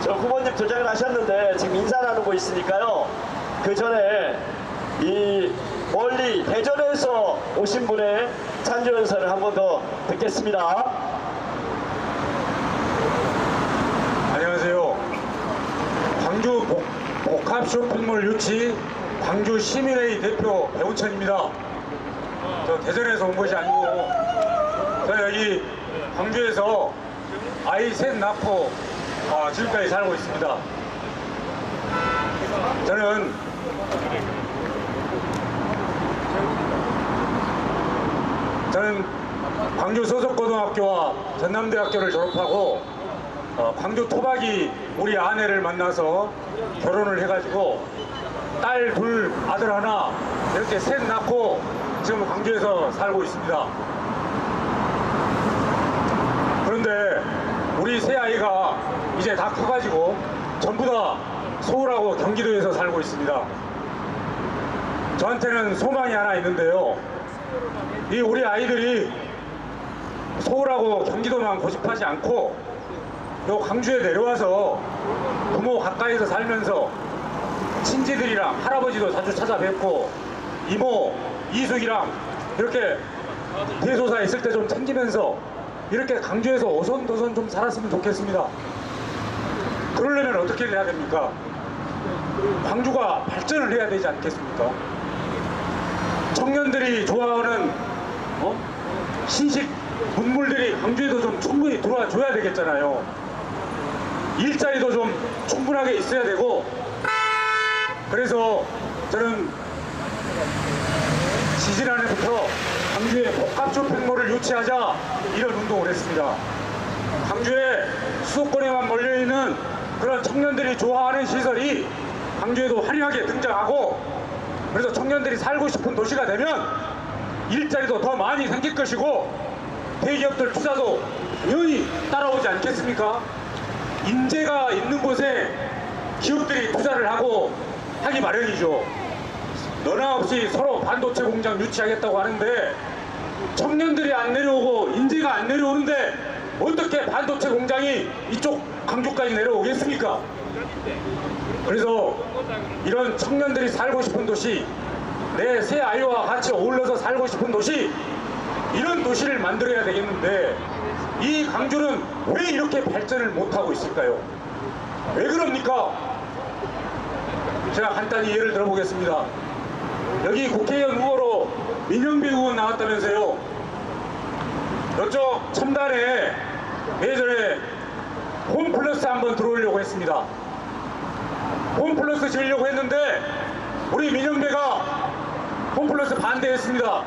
저 후보님 도착을 하셨는데 지금 인사 나누고 있으니까요. 그 전에 이 멀리 대전에서 오신 분의 찬조 연설을 한 번 더 듣겠습니다. 안녕하세요. 광주 복합 쇼핑몰 유치 광주 시민회의 대표 배우천입니다. 저 대전에서 온 것이 아니고 저 여기 광주에서 아이 셋 낳고 지금까지 살고 있습니다. 저는 광주 소속고등학교와 전남대학교를 졸업하고 광주 토박이 우리 아내를 만나서 결혼을 해가지고 딸 둘 아들 하나 이렇게 셋 낳고 지금 광주에서 살고 있습니다. 그런데 우리 세 아이가 이제 다 커가지고 전부 다 서울하고 경기도에서 살고 있습니다. 저한테는 소망이 하나 있는데요. 이 우리 아이들이 서울하고 경기도만 고집하지 않고 요 광주에 내려와서 부모 가까이서 살면서 친지들이랑 할아버지도 자주 찾아뵙고 이모, 이숙이랑 이렇게 대소사 있을 때 좀 챙기면서 이렇게 광주에서 오손도손 좀 살았으면 좋겠습니다. 그러려면 어떻게 해야 됩니까? 광주가 발전을 해야 되지 않겠습니까? 청년들이 좋아하는 신식 문물들이 광주에도 좀 충분히 들어와 줘야 되겠잖아요. 일자리도 좀 충분하게 있어야 되고, 그래서 저는 지지난해부터 광주에 복합 쇼핑몰을 유치하자 이런 운동을 했습니다. 광주에 수도권에만 몰려있는 그런 청년들이 좋아하는 시설이 광주에도 화려하게 등장하고, 그래서 청년들이 살고 싶은 도시가 되면 일자리도 더 많이 생길 것이고 대기업들 투자도 당연히 따라오지 않겠습니까? 인재가 있는 곳에 기업들이 투자를 하고 하기 마련이죠. 너나 없이 서로 반도체 공장 유치하겠다고 하는데 청년들이 안 내려오고 인재가 안 내려오는데 어떻게 반도체 공장이 이쪽 광주까지 내려오겠습니까? 그래서 이런 청년들이 살고 싶은 도시, 내 새 아이와 같이 어울려서 살고 싶은 도시, 이런 도시를 만들어야 되겠는데 이 광주는 왜 이렇게 발전을 못하고 있을까요? 왜 그럽니까? 제가 간단히 예를 들어보겠습니다. 여기 국회의원 후보로 민영배 의원 나왔다면서요. 이쪽 첨단에 예전에 홈플러스 한번 들어오려고 했습니다. 홈플러스 지으려고 했는데 우리 민영배가 홈플러스 반대했습니다.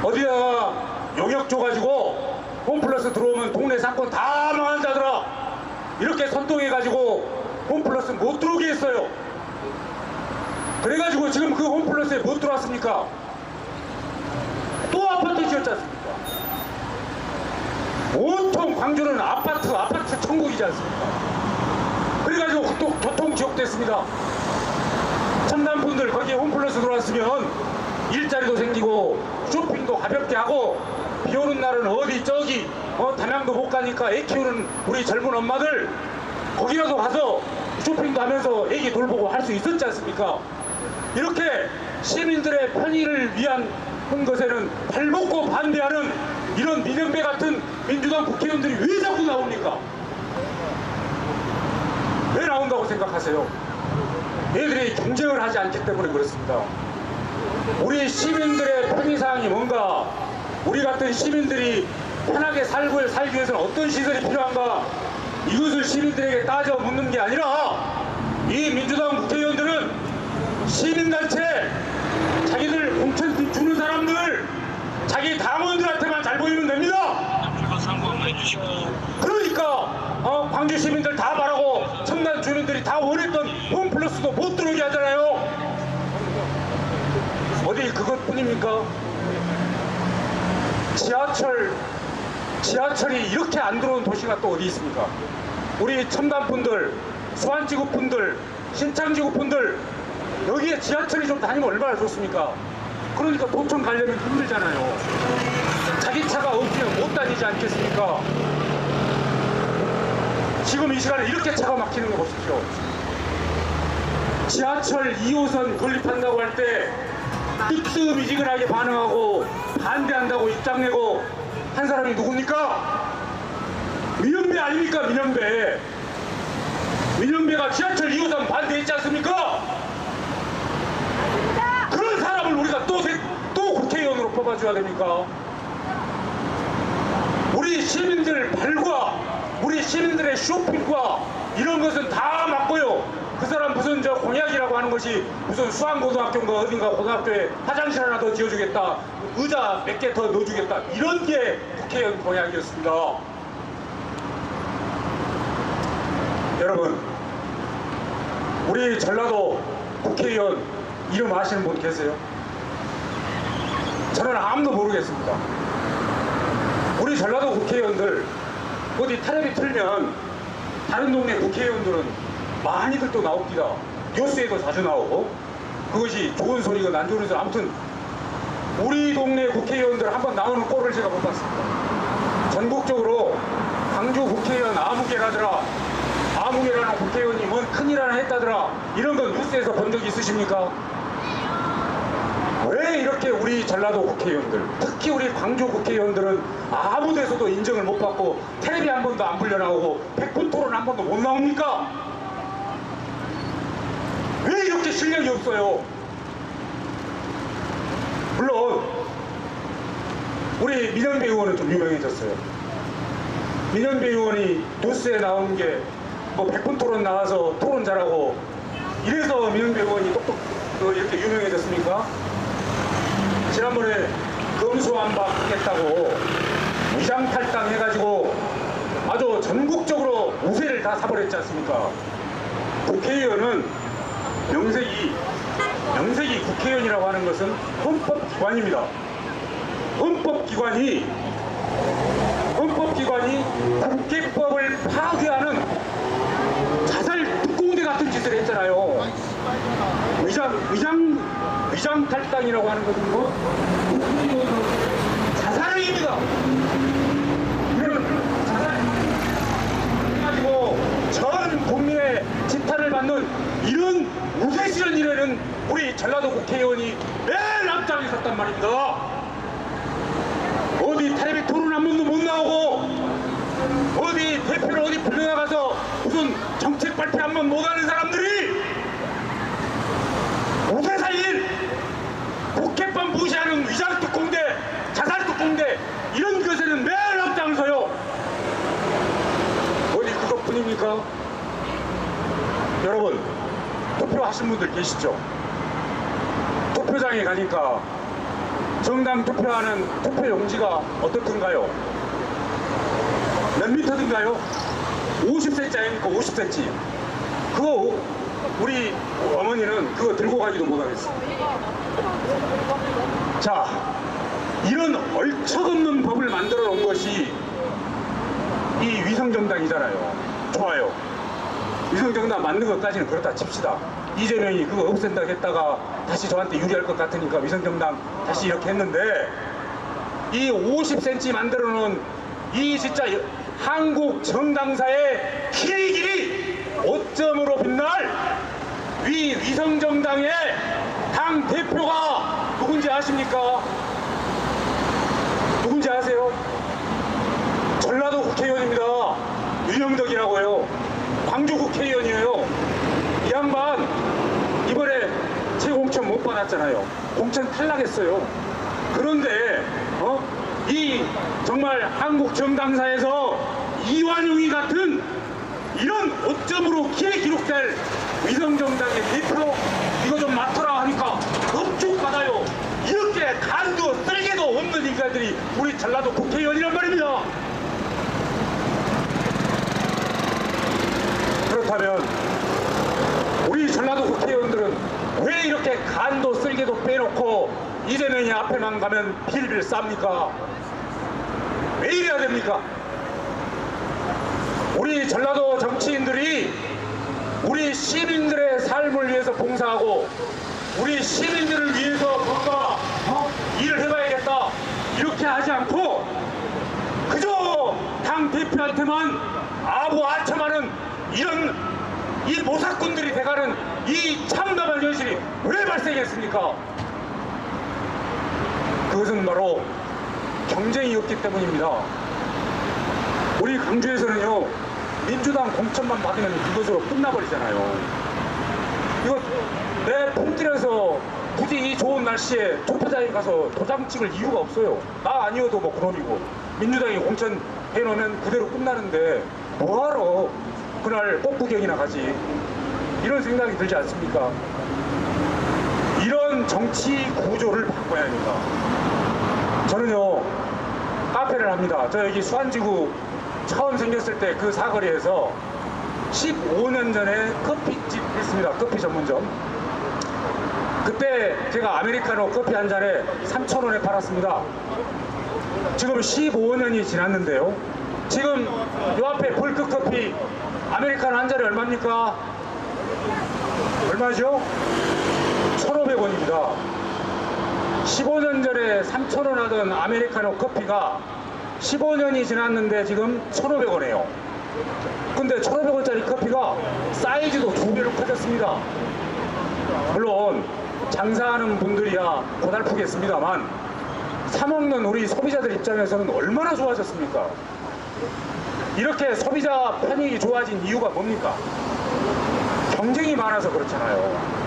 어디다가 용역 줘가지고 홈플러스 들어오면 동네 상권 다 망한 자들아 이렇게 선동해가지고 홈플러스 못 들어오게 했어요. 그래가지고 지금 그 홈플러스에 못 들어왔습니까? 또 아파트 지었지 않습니까? 온통 광주는 아파트 천국이지 않습니까? 그래가지고 또 교통 지옥됐습니다. 첨단분들 거기에 홈플러스 들어왔으면 일자리도 생기고 쇼핑도 가볍게 하고 비 오는 날은 어디 저기 담양도 못 가니까 애 키우는 우리 젊은 엄마들 거기라도 가서 쇼핑도 하면서 애기 돌보고 할 수 있었지 않습니까? 이렇게 시민들의 편의를 위한 것에는 발벗고 반대하는 이런 민영배 같은 민주당 국회의원들이 왜 자꾸 나옵니까? 왜 나온다고 생각하세요? 얘들이 경쟁을 하지 않기 때문에 그렇습니다. 우리 시민들의 편의사항이 뭔가, 우리 같은 시민들이 편하게 살기 위해서는 어떤 시설이 필요한가, 이것을 시민들에게 따져 묻는 게 아니라 이 민주당 국회의원들은 시민단체, 자기들 공천 주는 사람들, 자기 당원들한테만 잘 보이면 됩니다. 그러니까 광주 시민들 다 바라고 첨단 주민들이 다 원했던 홈플러스도 못 들어오게 하잖아요. 어디 그것뿐입니까? 지하철이 이렇게 안 들어온 도시가 또 어디 있습니까? 우리 첨단분들, 수안지구분들, 신창지구분들 여기에 지하철이 좀 다니면 얼마나 좋습니까? 그러니까 도청 가려면 힘들잖아요. 자기 차가 없으면 못 다니지 않겠습니까? 지금 이 시간에 이렇게 차가 막히는 거 보십시오. 지하철 2호선 건립한다고 할 때 뜨뜻미지근하게 반응하고 반대한다고 입장 내고 한 사람이 누굽니까? 민영배 아닙니까? 민영배. 민영배가 지하철 2호선 반대했지 않습니까? 그런 사람을 우리가 또 국회의원으로 뽑아줘야 됩니까? 우리 시민들 발과 우리 시민들의 쇼핑과 이런 것은 다 맞고요. 그 사람 무슨 저 공약이라고 하는 것이 무슨 수안고등학교인가 어딘가 고등학교에 화장실 하나 더 지어주겠다, 의자 몇 개 더 넣어주겠다, 이런 게 국회의원 공약이었습니다. 여러분, 우리 전라도 국회의원 이름 아시는 분 계세요? 저는 아무도 모르겠습니다. 우리 전라도 국회의원들 어디 텔레비 틀면 다른 동네 국회의원들은 많이들 또 나옵니다. 뉴스에도 자주 나오고, 그것이 좋은 소리건 안 좋은 소리, 아무튼 우리 동네 국회의원들 한번 나오는 꼴을 제가 못 봤습니다. 전국적으로 광주 국회의원 아무개라더라, 아무개라는 국회의원이 뭔 큰일 하나 했다더라, 이런 건 뉴스에서 본 적 있으십니까? 왜 이렇게 우리 전라도 국회의원들, 특히 우리 광주 국회의원들은 아무 데서도 인정을 못 받고 텔레비 한 번도 안 불려나오고 백분 토론 한 번도 못 나옵니까? 왜 이렇게 실력이 없어요? 물론 우리 민영배 의원은 좀 유명해졌어요. 민영배 의원이 뉴스에 나온 게 뭐 백분 토론 나와서 토론 잘하고 이래서 민영배 의원이 똑똑 이렇게 유명해졌습니까? 지난번에 검수완박 하겠다고 위장탈당 해가지고 아주 전국적으로 우세를 다 사버렸지 않습니까? 국회의원은 명색이 국회의원이라고 하는 것은 헌법기관입니다. 헌법기관이 국회법을 파괴하는 자살 특공대 같은 짓을 했잖아요. 위장탈당이라고 하는 것은 뭐 자살행위입니다. 이런 자살 해가지고 전 국민의 지탄을 받는 이런 우세시런 일에는 우리 전라도 국회의원이 매일 앞장에 섰단 말입니다. 어디 텔레비 토론 한 번도 못 나오고 어디 대표를 어디 불러나가서 무슨 정책 발표 한 번 못하는 사람들이 우세사일 국회법 무시하는 위장특공대, 자살특공대, 이런 것에는 매일 앞장을 서요. 어디 그것뿐입니까? 여러분, 투표하신 분들 계시죠? 투표장에 가니까 정당 투표하는 투표용지가 어떻든가요? 몇 미터든가요? 50cm 아닙니까? 50cm. 그거 우리 어머니는 그거 들고 가지도 못하겠어. 자, 이런 얼척없는 법을 만들어 놓은 것이 이 위성정당이잖아요. 좋아요. 위성정당 만든 것까지는 그렇다 칩시다. 이재명이 그거 없앤다고 했다가 다시 저한테 유리할 것 같으니까 위성정당 다시 이렇게 했는데, 이 50cm 만들어 놓은 이 진짜 한국 정당사의 길이 어점으로 빛날 위 위성정당의 당 대표가 누군지 아십니까? 누군지 아세요? 전라도 국회의원입니다. 윤영덕이라고요. 광주 국회의원이에요. 이 양반 이번에 재공천 못 받았잖아요. 공천 탈락했어요. 그런데 이 정말 한국 정당사에서 이완용이 같은 이런 오점으로 기에 기록될 위성정당의 대표 이거 좀 맡아라 하니까 업죽 받아요. 이렇게 간도 쓸개도 없는 인간들이 우리 전라도 국회의원이란 말입니다. 그렇다면 우리 전라도 국회의원들은 왜 이렇게 간도 쓸개도 빼놓고 이재명이 앞에만 가면 빌빌 쌉니까? 왜 이래야 됩니까? 우리 전라도 정치인들이 우리 시민들의 삶을 위해서 봉사하고 우리 시민들을 위해서 뭔가 일을 해봐야겠다 이렇게 하지 않고 그저 당 대표한테만 아부 아첨하는 이런 이 모사꾼들이 돼가는 이 참담한 현실이 왜 발생했습니까? 그것은 바로 경쟁이 없기 때문입니다. 우리 광주에서는요, 민주당 공천만 받으면 그것으로 끝나버리잖아요. 이거 내 폰길에서 굳이 이 좋은 날씨에 투표장에 가서 도장 찍을 이유가 없어요. 나 아니어도 뭐 그놈이고, 민주당이 공천 해놓으면 그대로 끝나는데 뭐하러 그날 꽃구경이나 가지, 이런 생각이 들지 않습니까? 이런 정치 구조를 바꿔야 합니다. 저는요, 카페를 합니다. 저 여기 수안지구 처음 생겼을 때 그 사거리에서 15년 전에 커피집 했습니다. 커피 전문점. 그때 제가 아메리카노 커피 한 잔에 3,000원에 팔았습니다. 지금 15년이 지났는데요. 지금 요 앞에 볼크 커피 아메리카노 한 잔에 얼마입니까? 얼마죠? 1,500원입니다. 15년 전에 3,000원 하던 아메리카노 커피가 15년이 지났는데 지금 1,500원이에요. 근데 1,500원짜리 커피가 사이즈도 2배로 커졌습니다. 물론 장사하는 분들이야 고달프겠습니다만 사먹는 우리 소비자들 입장에서는 얼마나 좋아졌습니까? 이렇게 소비자 편익이 좋아진 이유가 뭡니까? 경쟁이 많아서 그렇잖아요.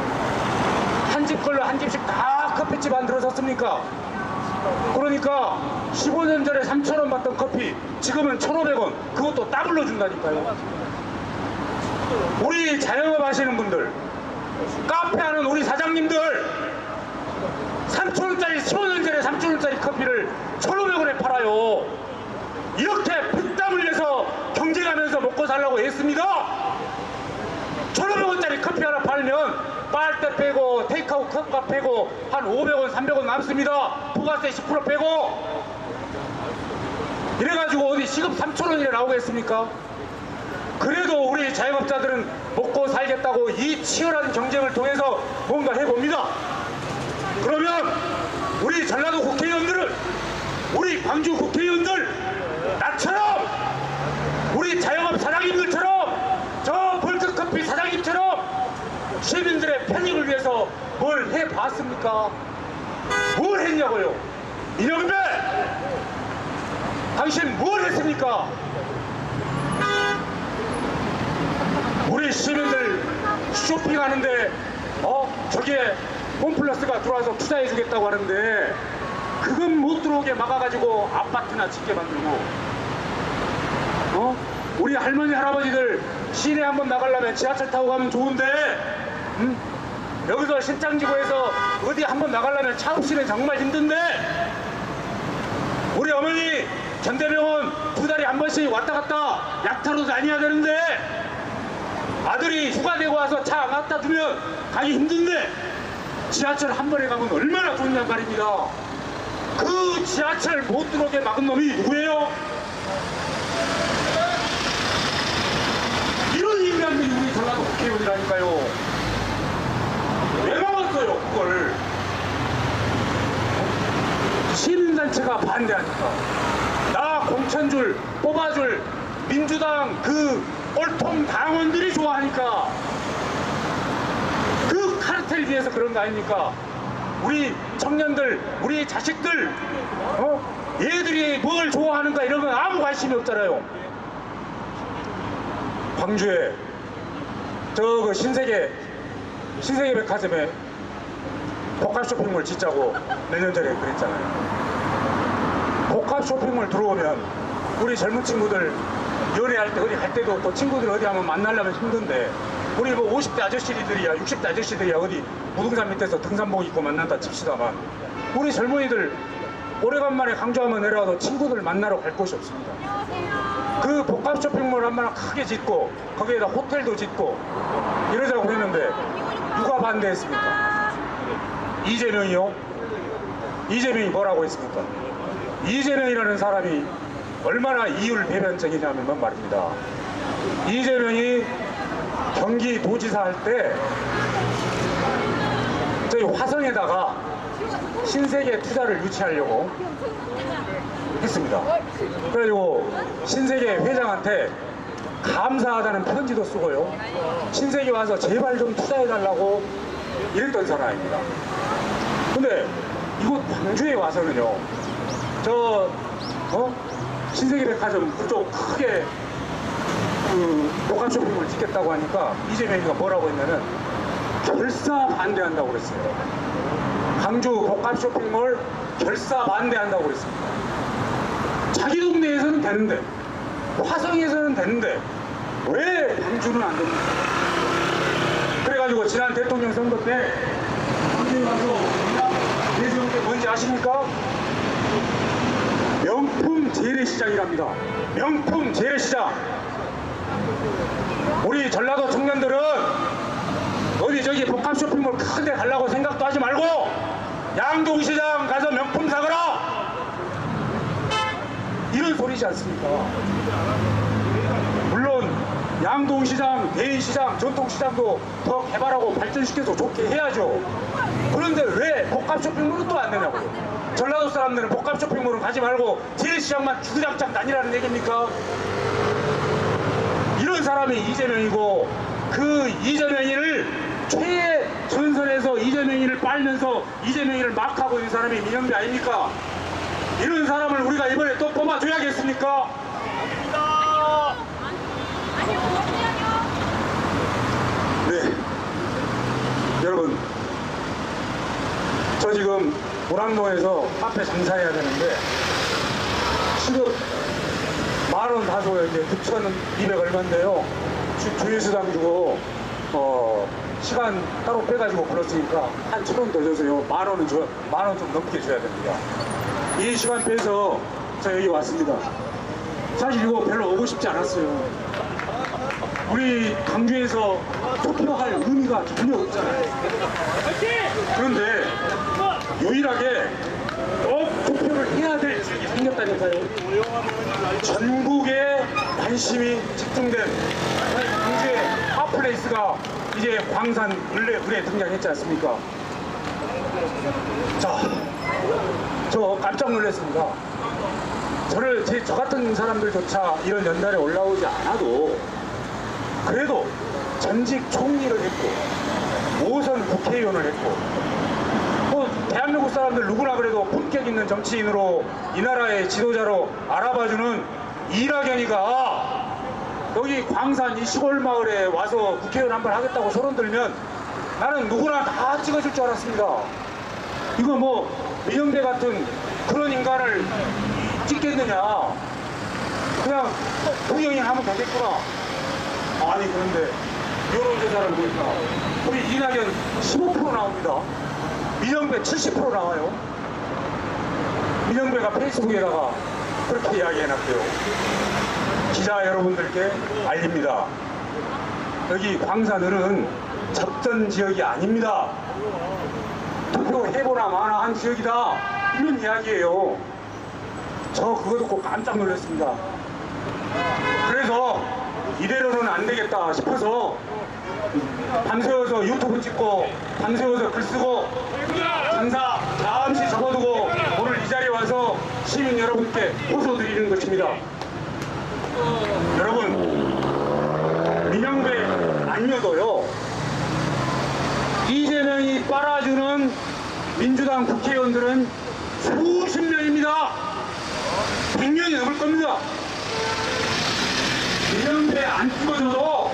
한 집 걸로 한 집씩 다 커피집 안 들어섰습니까? 그러니까 15년 전에 3,000원 받던 커피 지금은 1,500원, 그것도 더블로 준다니까요. 우리 자영업 하시는 분들, 카페 하는 우리 사장님들, 3,000원짜리 15년 전에 3,000원짜리 커피를 1,500원에 팔아요. 이렇게 피땀 흘려서 경쟁하면서 먹고 살라고 했습니다. 1,500원짜리 커피 하나 팔면 빨대 빼고 테이크아웃 컵값 빼고 한 500원 300원 남습니다. 부가세 10% 빼고. 이래가지고 어디 시급 3,000원이나 나오겠습니까? 그래도 우리 자영업자들은 먹고 살겠다고 이 치열한 경쟁을 통해서 뭔가 해봅니다. 그러면 우리 전라도 국회의원들은, 우리 광주 국회의원들, 나처럼 우리 자영업 사장님들처럼, 저 볼트커피 사장님처럼 시민들의 편익을 위해서 뭘 해봤습니까? 뭘 했냐고요? 이명배! 당신 뭘 했습니까? 우리 시민들 쇼핑하는데 저기에 홈플러스가 들어와서 투자해주겠다고 하는데 그건 못 들어오게 막아가지고 아파트나 짓게 만들고, 우리 할머니 할아버지들 시내 한번 나가려면 지하철 타고 가면 좋은데, 여기서 신창지구에서 어디 한번 나가려면 차 없이는 정말 힘든데, 우리 어머니 전대병원 2달에 한 번씩 왔다 갔다 약타로 다녀야 되는데, 아들이 휴가 되고 와서 차 안 갖다 두면 가기 힘든데 지하철 한 번에 가면 얼마나 좋냐 말입니다. 그 지하철 못 들어오게 막은 놈이 누구예요? 이런 인간들이 우리 전라도 국회의원이라니까요. 왜 막았어요 그걸? 시민단체가 반대하니까. 나 공천줄 뽑아줄 민주당 그 꼴통 당원들이 좋아하니까. 그 카르텔 위해서 그런 거 아닙니까? 우리 청년들, 우리 자식들, 얘들이 뭘 좋아하는가 이런 건 아무 관심이 없잖아요. 광주에 저 그 신세계 백화점에 복합 쇼핑몰 짓자고 몇 년 전에 그랬잖아요. 복합 쇼핑몰 들어오면 우리 젊은 친구들 연애할 때 어디 갈 때도 없고 친구들 어디 한번 만나려면 힘든데, 우리 뭐 50대 아저씨들이야 60대 아저씨들이야 어디 부동산 밑에서 등산복 입고 만난다 칩시다만, 우리 젊은이들 오래간만에 광주 한번 내려와도 친구들 만나러 갈 곳이 없습니다. 그 복합 쇼핑몰 한번 크게 짓고 거기에다 호텔도 짓고 이러자고 했는데 누가 반대했습니까? 이재명이요? 이재명이 뭐라고 했습니까? 이재명이라는 사람이 얼마나 이율배반적이냐면 말입니다. 이재명이 경기도지사 할 때 저희 화성에다가 신세계 투자를 유치하려고 했습니다. 그래가지고 신세계 회장한테 감사하다는 편지도 쓰고요. 친색이 와서 제발 좀 투자해달라고 이랬던 사람입니다. 근데 이곳 광주에 와서는요, 신세계 백화점 그쪽 크게 복합 쇼핑몰 짓겠다고 하니까 이재명이가 뭐라고 했냐면 결사 반대한다고 그랬어요. 광주 복합 쇼핑몰 결사 반대한다고 그랬습니다. 자기 동네에서는 되는데, 화성에서는 되는데 왜 광주는 안 됩니까? 그래가지고 지난 대통령 선거 때 광주에 가서 내세운 게 뭔지 아십니까? 명품 재래시장이랍니다. 명품 재래시장. 우리 전라도 청년들은 어디 저기 복합 쇼핑몰 큰 데 가려고 생각도 하지 말고 양동시장 가서 명품 사거라, 이런 소리지 않습니까? 물론 양동시장, 대인시장, 전통시장도 더 개발하고 발전시켜서 좋게 해야죠. 그런데 왜 복합 쇼핑몰은 또 안 되냐고요? 전라도 사람들은 복합 쇼핑몰은 가지 말고 재래시장만 주구장창 다니라는 얘기입니까? 이런 사람이 이재명이고, 그 이재명이를 최애 전선에서 이재명이를 빨면서 이재명이를 막 하고 있는 사람이 민영배 아닙니까? 이런 사람을 우리가 이번에 또 뽑아줘야겠습니까? 네, 여러분, 저 지금 보랑동에서 카페 장사해야 되는데 시급 10,000원 다 줘요. 이제 6,200 얼마인데요. 주유수당 주고 시간 따로 빼가지고 불렀으니까 한 1,000원 더 줘서요. 10,000원은 줘, 10,000원 좀 넘게 줘야 됩니다. 이 시간 빼서 저 여기 왔습니다. 사실 이거 별로 오고 싶지 않았어요. 우리 광주에서 투표할 의미가 전혀 없잖아요. 그런데 유일하게 꼭 투표를 해야 될 지역이 생겼다니까요. 전국에 관심이 집중된 광주의 핫플레이스가 이제 광산 을에 등장했지 않습니까? 자, 저 깜짝 놀랐습니다. 저 같은 사람들조차 이런 연단에 올라오지 않아도 그래도 전직 총리를 했고 5선 국회의원을 했고, 대한민국 사람들 누구나 그래도 품격 있는 정치인으로 이 나라의 지도자로 알아봐주는 이낙연이가 여기 광산 이 시골 마을에 와서 국회의원 한번 하겠다고 소론 들면 나는 누구나 다 찍어줄 줄 알았습니다. 이거 뭐 민영배 같은 그런 인간을 찍겠느냐, 그냥 구경이 하면 되겠구나. 아니, 그런데 여론조사를 보니까 우리 이낙연 15% 나옵니다. 민영배 70% 나와요. 민영배가 페이스북에다가 그렇게 이야기해놨대요. 기자 여러분들께 알립니다. 여기 광산을은 접전 지역이 아닙니다. 투표해보나 마나 한 지역이다, 이런 이야기예요. 저 그거 듣고 깜짝 놀랐습니다. 그래서 이대로는 안 되겠다 싶어서 밤새워서 유튜브 찍고 밤새워서 글 쓰고 장사 잠시 접어두고 오늘 이 자리에 와서 시민 여러분께 호소드리는 것입니다. 여러분, 민영배 아니어도요, 이재명이 빨아주는 민주당 국회의원들은 수십 명입니다. 100명이 넘을 겁니다. 민영배 안 찍어줘도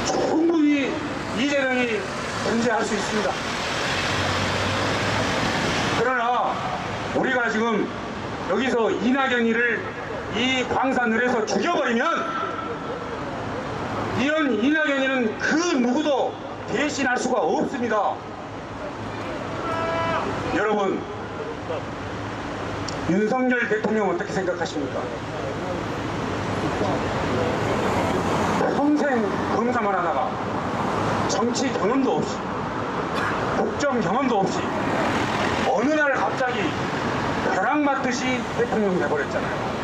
충분히 이재명이 존재할 수 있습니다. 그러나 우리가 지금 여기서 이낙연이를 이 광산을에서 죽여버리면 이런 이낙연이는 그 누구도 대신할 수가 없습니다. 여러분, 윤석열 대통령 어떻게 생각하십니까? 평생 검사만 하다가 정치 경험도 없이 국정 경험도 없이 어느 날 갑자기 벼락 맞듯이 대통령이 돼버렸잖아요.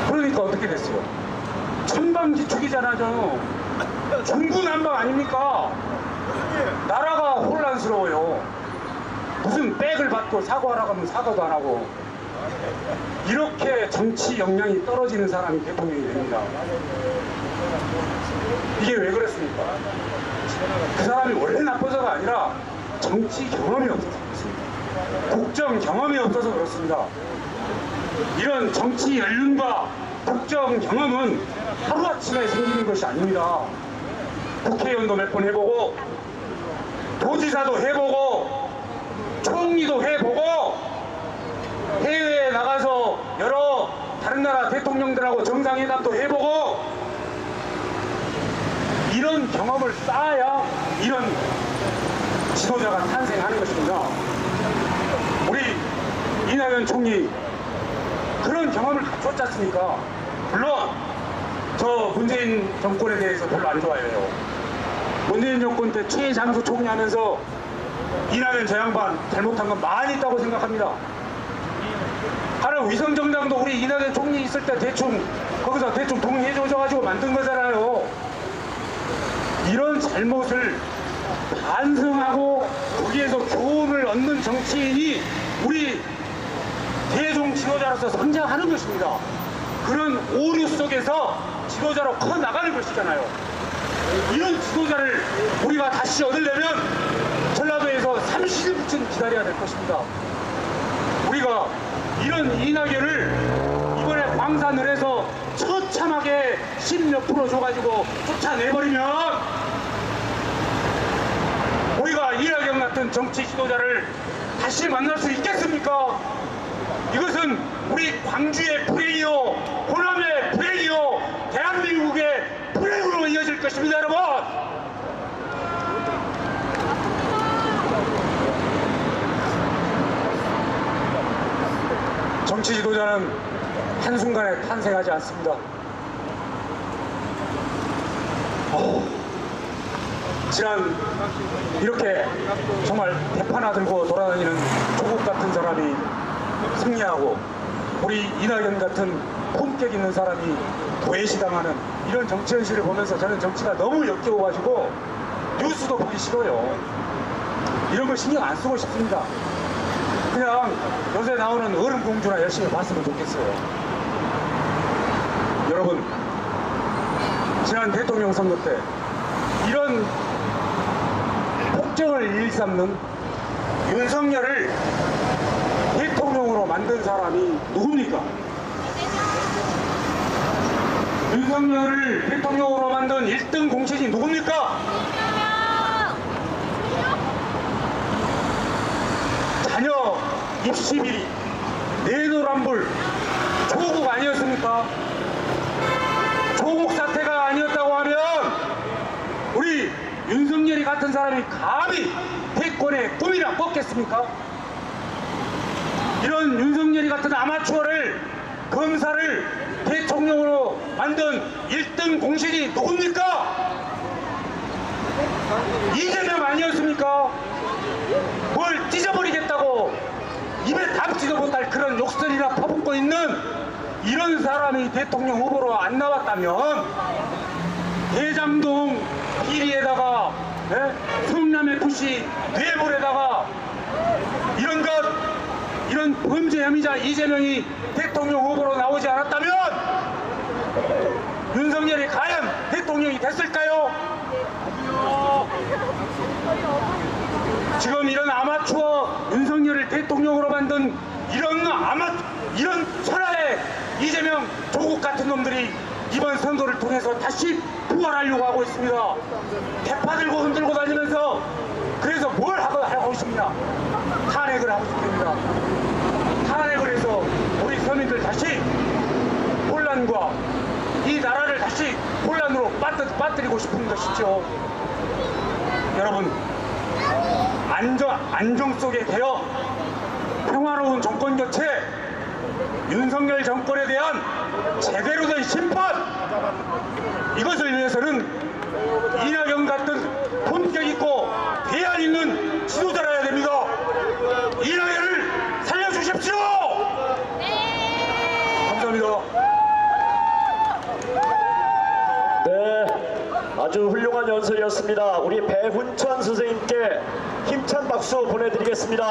그러니까 어떻게 됐어요? 천방지축이잖아요. 중구난방 아닙니까? 나라가 혼란스러워요. 무슨 백을 받고 사과하라고 하면 사과도 안 하고, 이렇게 정치 역량이 떨어지는 사람이 대통령이 됩니다. 이게 왜 그렇습니까? 그 사람이 원래 나빠서가 아니라 정치 경험이 없어서 그렇습니다. 국정 경험이 없어서 그렇습니다. 이런 정치 연륜과 국정 경험은 하루아침에 생기는 것이 아닙니다. 국회의원도 몇 번 해보고 도지사도 해보고 총리도 해보고 해외에 나가서 여러 다른 나라 대통령들하고 정상회담도 해보고 이런 경험을 쌓아야 이런 지도자가 탄생하는 것입니다. 우리 이낙연 총리 그런 경험을 갖췄지 않습니까? 물론 저 문재인 정권에 대해서 별로 안 좋아해요. 문재인 정권 때 최장수 총리 하면서 이낙연 저 양반 잘못한 건 많이 있다고 생각합니다. 하는 위성정당도 우리 이낙연 총리 있을 때 대충 거기서 대충 동의해줘가지고 만든 거잖아요. 이런 잘못을 반성하고 거기에서 교훈을 얻는 정치인이 우리 대중 지도자로서 성장하는 것입니다. 그런 오류 속에서 지도자로 커 나가는 것이잖아요. 이런 지도자를 우리가 다시 얻으려면 전라도에서 30일쯤 기다려야 될 것입니다. 우리가 이런 이낙연을 이번에 광산을 해서 처참하게 10몇 프로 줘가지고 쫓아내버리면 우리가 이낙연 같은 정치 지도자를 다시 만날 수 있겠습니까? 이것은 우리 광주의 불행이요, 호남의 불행이요, 대한민국의 불행으로 이어질 것입니다, 여러분! 정치 지도자는 한순간에 탄생하지 않습니다. 지난 이렇게 정말 대파나 들고 돌아다니는 조국 같은 사람이 승리하고 우리 이낙연 같은 본격 있는 사람이 도외시당하는 이런 정치 현실을 보면서 저는 정치가 너무 역겨워가지고 뉴스도 보기 싫어요. 이런 거 신경 안 쓰고 싶습니다. 그냥 요새 나오는 얼음공주나 열심히 봤으면 좋겠어요. 여러분, 지난 대통령 선거 때 이런 폭정을 일삼는 윤석열을 대통령으로 만든 사람이 누굽니까? 윤석열을 대통령으로 만든 1등 공신이 누굽니까? 자녀 입시 비리, 내노란불, 조국 아니었습니까? 조국 사태가 아니었다고 하면 우리 윤석열이 같은 사람이 감히 대권의 꿈이나 꿨겠습니까? 이런 윤석열이 같은 아마추어를 검사를 대통령으로 만든 1등 공신이 누굽니까? 이재명 아니었습니까? 뭘 찢어버리겠다고 입에 담지도 못할 그런 욕설이나 퍼붓고 있는 이런 사람이 대통령 후보로 안 나왔다면 대장동 비리에다가 성남 FC 뇌물에다가 이런 범죄 혐의자 이재명이 대통령 후보로 나오지 않았다면 윤석열이 과연 대통령이 됐을까요? 지금 이런 아마추어 윤석열을 대통령으로 만든 이런 천하의 이재명 조국 같은 놈들이 이번 선거를 통해서 다시 부활하려고 하고 있습니다. 대파 들고 흔들고 다니면서 그래서 뭘 하고 있습니다. 탄핵을 하고 있습니다. 탄핵을 해서 우리 서민들 다시 혼란과 이 나라를 다시 혼란으로 빠뜨리고 싶은 것이죠. 여러분, 안정 속에 대여 평화로운 정권 교체, 윤석열 정권에 대한 제대로 된 심판, 이것을 위해서는 이낙연 같은 본격 있고 대안 있는 지도자라 해야 됩니다. 이낙연을 살려주십시오. 감사합니다. 네, 아주 훌륭한 연설이었습니다. 우리 배훈천 선생님께 힘찬 박수 보내드리겠습니다.